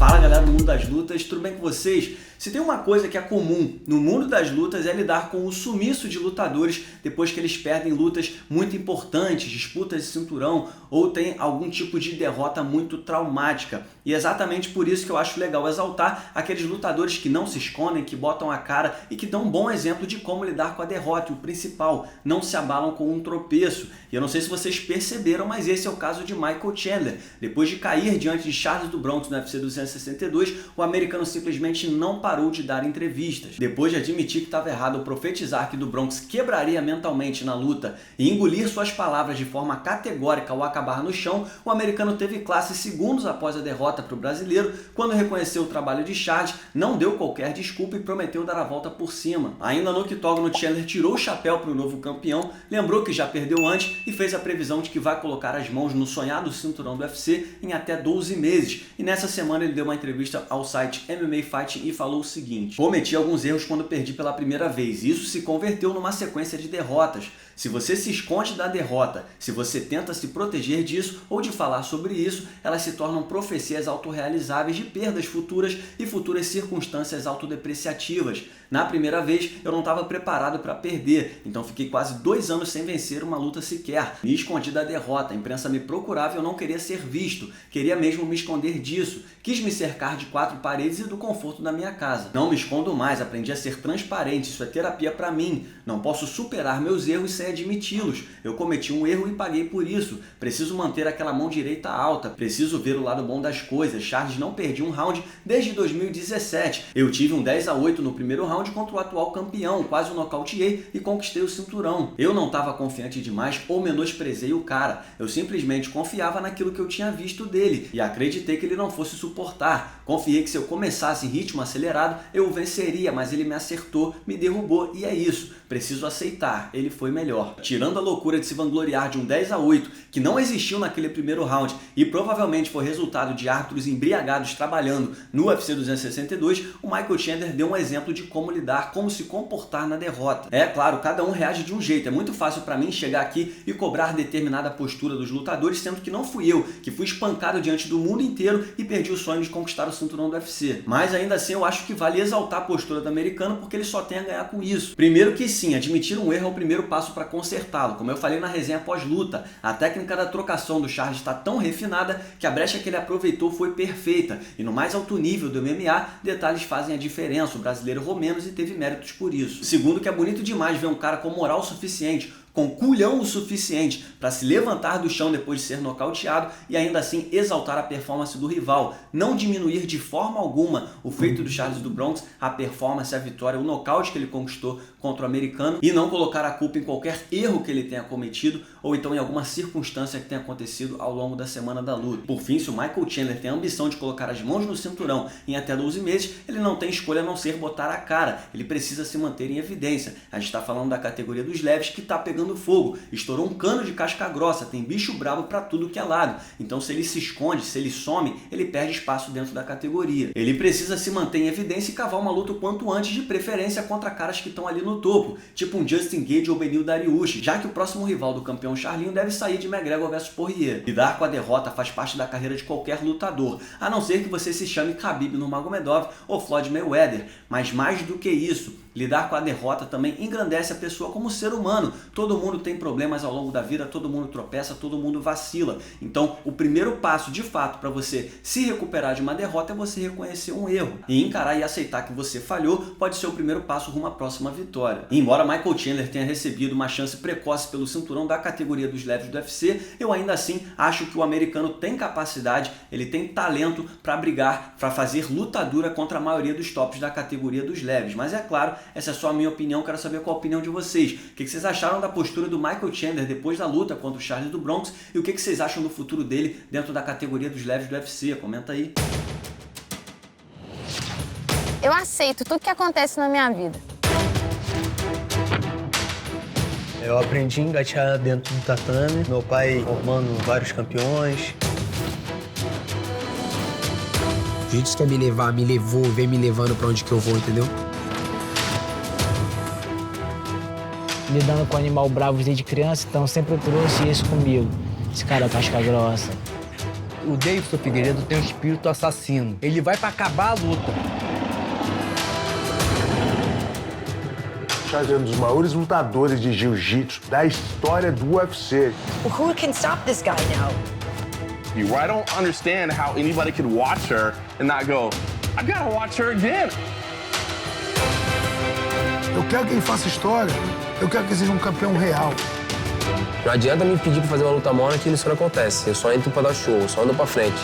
Fala galera do mundo das lutas, tudo bem com vocês? Se tem uma coisa que é comum no mundo das lutas é lidar com o sumiço de lutadores depois que eles perdem lutas muito importantes, disputas de cinturão ou tem algum tipo de derrota muito traumática. E é exatamente por isso que eu acho legal exaltar aqueles lutadores que não se escondem, que botam a cara e que dão um bom exemplo de como lidar com a derrota. E o principal, não se abalam com um tropeço. E eu não sei se vocês perceberam, mas esse é o caso de Michael Chandler. Depois de cair diante de Charles do Bronx no UFC 262, o americano simplesmente não parou de dar entrevistas. Depois de admitir que estava errado ao profetizar que do Bronx quebraria mentalmente na luta e engolir suas palavras de forma categórica ao acabar no chão, o americano teve classe segundos após a derrota para o brasileiro, quando reconheceu o trabalho de Charles, não deu qualquer desculpa e prometeu dar a volta por cima. Ainda no octógono, Chandler tirou o chapéu para o novo campeão, lembrou que já perdeu antes e fez a previsão de que vai colocar as mãos no sonhado cinturão do UFC em até 12 meses. E nessa semana ele deu uma entrevista ao site MMA Fighting e falou o seguinte: cometi alguns erros quando perdi pela primeira vez, e isso se converteu numa sequência de derrotas. Se você se esconde da derrota, se você tenta se proteger disso ou de falar sobre isso, elas se tornam profecias autorrealizáveis de perdas futuras e futuras circunstâncias autodepreciativas. Na primeira vez, eu não estava preparado para perder, então fiquei quase 2 anos sem vencer uma luta sequer. Me escondi da derrota, a imprensa me procurava e eu não queria ser visto, queria mesmo me esconder disso. Quis me cercar de 4 paredes e do conforto da minha casa. Não me escondo mais, aprendi a ser transparente, isso é terapia para mim. Não posso superar meus erros sem admiti-los. Eu cometi um erro e paguei por isso. Preciso manter aquela mão direita alta. Preciso ver o lado bom das coisas. Charles não perdia um round desde 2017. Eu tive um 10-8 no primeiro round contra o atual campeão. Quase o nocauteei e conquistei o cinturão. Eu não estava confiante demais ou menosprezei o cara. Eu simplesmente confiava naquilo que eu tinha visto dele e acreditei que ele não fosse suportar. Confiei que se eu começasse em ritmo acelerado, eu o venceria, mas ele me acertou, me derrubou e é isso. Preciso aceitar, ele foi melhor. Tirando a loucura de se vangloriar de um 10-8, que não existiu naquele primeiro round e provavelmente foi resultado de árbitros embriagados trabalhando no UFC 262, o Michael Chandler deu um exemplo de como lidar, como se comportar na derrota. É claro, cada um reage de um jeito. É muito fácil para mim chegar aqui e cobrar determinada postura dos lutadores, sendo que não fui eu, que fui espancado diante do mundo inteiro e perdi o sonho de conquistar o cinturão do UFC. Mas ainda assim eu acho que vale exaltar a postura do americano porque ele só tem a ganhar com isso. Primeiro que sim, admitir um erro é o primeiro passo para consertá-lo. Como eu falei na resenha pós-luta, a técnica da trocação do Charles está tão refinada que a brecha que ele aproveitou foi perfeita. E no mais alto nível do MMA, detalhes fazem a diferença. O brasileiro Romenos e teve méritos por isso. Segundo, que é bonito demais ver um cara com moral suficiente, com culhão o suficiente para se levantar do chão depois de ser nocauteado e ainda assim exaltar a performance do rival, não diminuir de forma alguma o feito do Charles do Bronx, a performance, a vitória, o nocaute que ele conquistou contra o americano e não colocar a culpa em qualquer erro que ele tenha cometido ou então em alguma circunstância que tenha acontecido ao longo da semana da luta. Por fim, se o Michael Chandler tem a ambição de colocar as mãos no cinturão em até 12 meses, ele não tem escolha a não ser botar a cara, ele precisa se manter em evidência. A gente está falando da categoria dos leves que está pegando fogo, estourou um cano de casca grossa, tem bicho brabo para tudo que é lado. Então se ele se esconde, se ele some, ele perde espaço dentro da categoria. Ele precisa se manter em evidência e cavar uma luta o quanto antes, de preferência contra caras que estão ali no topo, tipo um Justin Gaethje ou Beneil Dariush, já que o próximo rival do campeão Charlinho deve sair de McGregor vs Poirier. Lidar com a derrota faz parte da carreira de qualquer lutador, a não ser que você se chame Khabib Nurmagomedov ou Floyd Mayweather, mas mais do que isso, lidar com a derrota também engrandece a pessoa como ser humano. Todo mundo tem problemas ao longo da vida, todo mundo tropeça, todo mundo vacila. Então, o primeiro passo, de fato, para você se recuperar de uma derrota é você reconhecer um erro. E encarar e aceitar que você falhou pode ser o primeiro passo rumo à próxima vitória. E embora Michael Chandler tenha recebido uma chance precoce pelo cinturão da categoria dos leves do UFC, eu ainda assim acho que o americano tem capacidade, ele tem talento para brigar, para fazer luta dura contra a maioria dos tops da categoria dos leves. Mas é claro, essa é só a minha opinião, quero saber qual a opinião de vocês. O que vocês acharam da postura do Michael Chandler depois da luta contra o Charles do Bronx e o que vocês acham do futuro dele dentro da categoria dos leves do UFC? Comenta aí. Eu aceito tudo que acontece na minha vida. Eu aprendi a engatear dentro do tatame, meu pai formando vários campeões. O jiu-jitsu quer me levar, me levou, vem me levando pra onde que eu vou, entendeu? Lidando com animal bravo desde criança, então sempre eu trouxe isso comigo. Esse cara casca grossa. O Davidson Figueiredo tem um espírito assassino. Ele vai pra acabar a luta. Charles é um dos maiores lutadores de jiu-jitsu da história do UFC. Well, who can stop this guy now? I don't understand how anybody could watch her and not go, I gotta watch her again. Eu quero que ele faça história. Eu quero que ele seja um campeão real. Não adianta me pedir pra fazer uma luta mona que isso não acontece. Eu só entro pra dar show, eu só ando pra frente.